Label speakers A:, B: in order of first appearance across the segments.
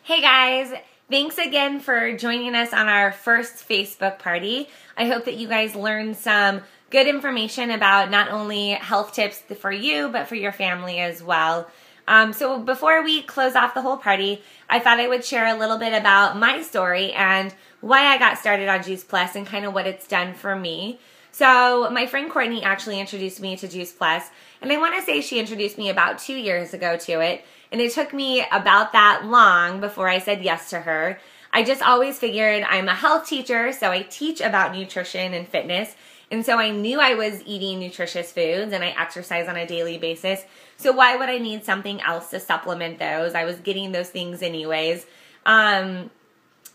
A: Hey guys, thanks again for joining us on our first Facebook party. I hope that you guys learned some good information about not only health tips for you, but for your family as well. So before we close off the whole party, I thought I would share a little bit about my story and why I got started on Juice Plus and kind of what it's done for me. So my friend Courtney actually introduced me to Juice Plus, and I want to say she introduced me about 2 years ago to it, and it took me about that long before I said yes to her. I just always figured I'm a health teacher, so I teach about nutrition and fitness, and so I knew I was eating nutritious foods and I exercise on a daily basis, so why would I need something else to supplement those? I was getting those things anyways. And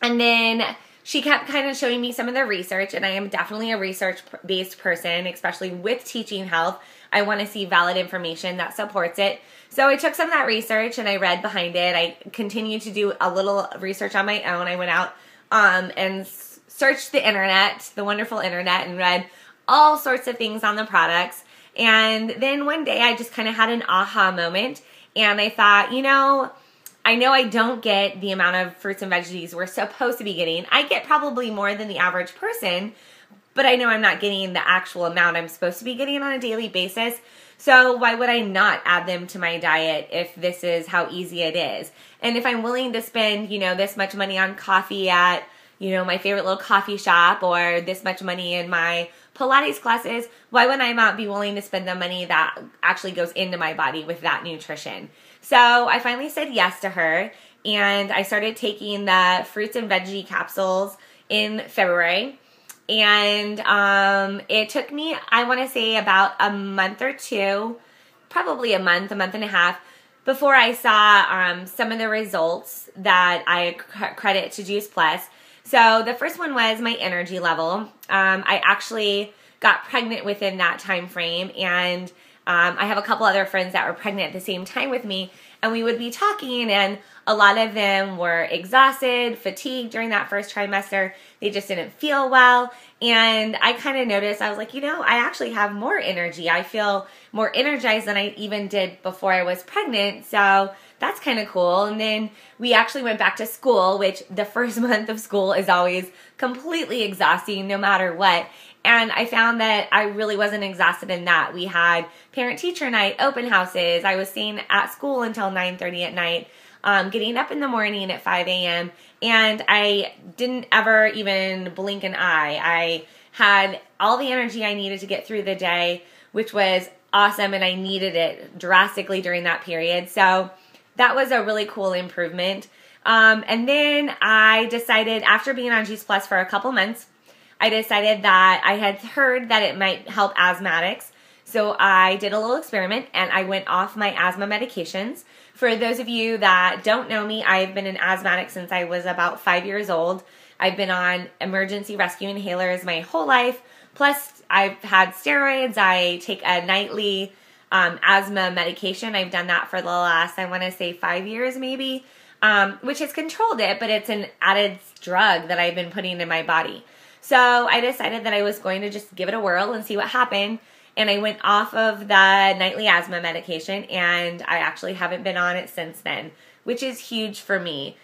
A: then she kept kind of showing me some of the research, and I am definitely a research-based person, especially with teaching health. I want to see valid information that supports it. So I took some of that research and I read behind it. I continued to do a little research on my own. I went out and searched the internet, the wonderful internet, and read all sorts of things on the products. And then one day I just kind of had an aha moment, and I thought, I know I don't get the amount of fruits and veggies we're supposed to be getting. I get probably more than the average person, but I know I'm not getting the actual amount I'm supposed to be getting on a daily basis. So why would I not add them to my diet if this is how easy it is? And if I'm willing to spend, this much money on coffee at, my favorite little coffee shop, or this much money in my Pilates classes, why would I not be willing to spend the money that actually goes into my body with that nutrition? So I finally said yes to her, and I started taking the fruits and veggie capsules in February. And it took me, I want to say, about a month or two, probably a month and a half, before I saw some of the results that I credit to Juice Plus. So the first one was my energy level. I actually got pregnant within that time frame, and I have a couple other friends that were pregnant at the same time with me, and we would be talking, and a lot of them were exhausted, fatigued during that first trimester. They just didn't feel well, and I kind of noticed, I was like, I actually have more energy. I feel more energized than I even did before I was pregnant, so that's kind of cool. And then we actually went back to school, which the first month of school is always completely exhausting no matter what. And I found that I really wasn't exhausted in that. We had parent-teacher night, open houses. I was staying at school until 9:30 at night, getting up in the morning at 5 a.m., and I didn't ever even blink an eye. I had all the energy I needed to get through the day, which was awesome, and I needed it drastically during that period. So that was a really cool improvement. And then I decided, after being on Juice Plus for a couple months, I decided that I had heard that it might help asthmatics. So I did a little experiment, and I went off my asthma medications. For those of you that don't know me, I've been an asthmatic since I was about 5 years old. I've been on emergency rescue inhalers my whole life. Plus, I've had steroids. I take a nightly asthma medication. I've done that for the last, I want to say, 5 years maybe, which has controlled it, but it's an added drug that I've been putting in my body. So I decided that I was going to just give it a whirl and see what happened. And I went off of the nightly asthma medication, and I actually haven't been on it since then, which is huge for me.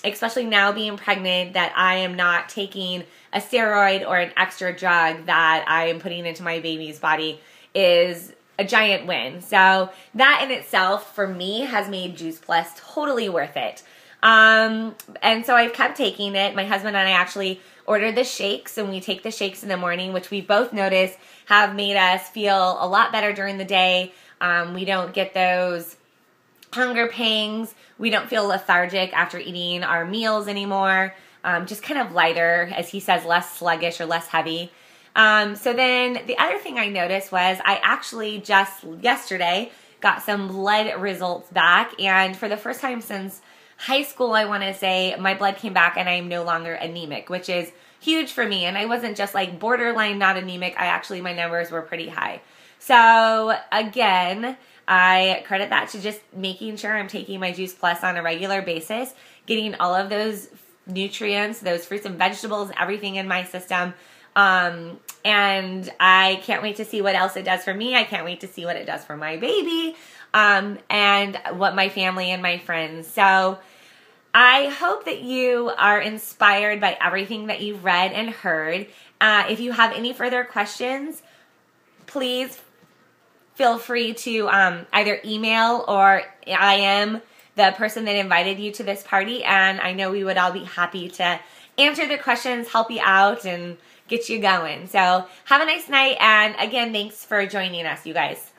A: Especially now being pregnant, that I am not taking a steroid or an extra drug that I am putting into my baby's body is a giant win. So that in itself, for me, has made Juice Plus totally worth it. And so I've kept taking it. My husband and I actually ordered the shakes, and we take the shakes in the morning, which we both notice have made us feel a lot better during the day. We don't get those hunger pangs. We don't feel lethargic after eating our meals anymore. Just kind of lighter, as he says, less sluggish or less heavy. So then the other thing I noticed was I actually just yesterday got some blood results back, and for the first time since high school, I want to say, my blood came back and I am no longer anemic, which is huge for me. And I wasn't just like borderline not anemic. My numbers were pretty high. So again, I credit that to just making sure I'm taking my Juice Plus on a regular basis, getting all of those nutrients, those fruits and vegetables, everything in my system. And I can't wait to see what else it does for me. I can't wait to see what it does for my baby, and what my family and my friends. So I hope that you are inspired by everything that you've read and heard. If you have any further questions, please feel free to either email or I am the person that invited you to this party, and I know we would all be happy to answer the questions, help you out, and get you going. So have a nice night, and again, thanks for joining us, you guys.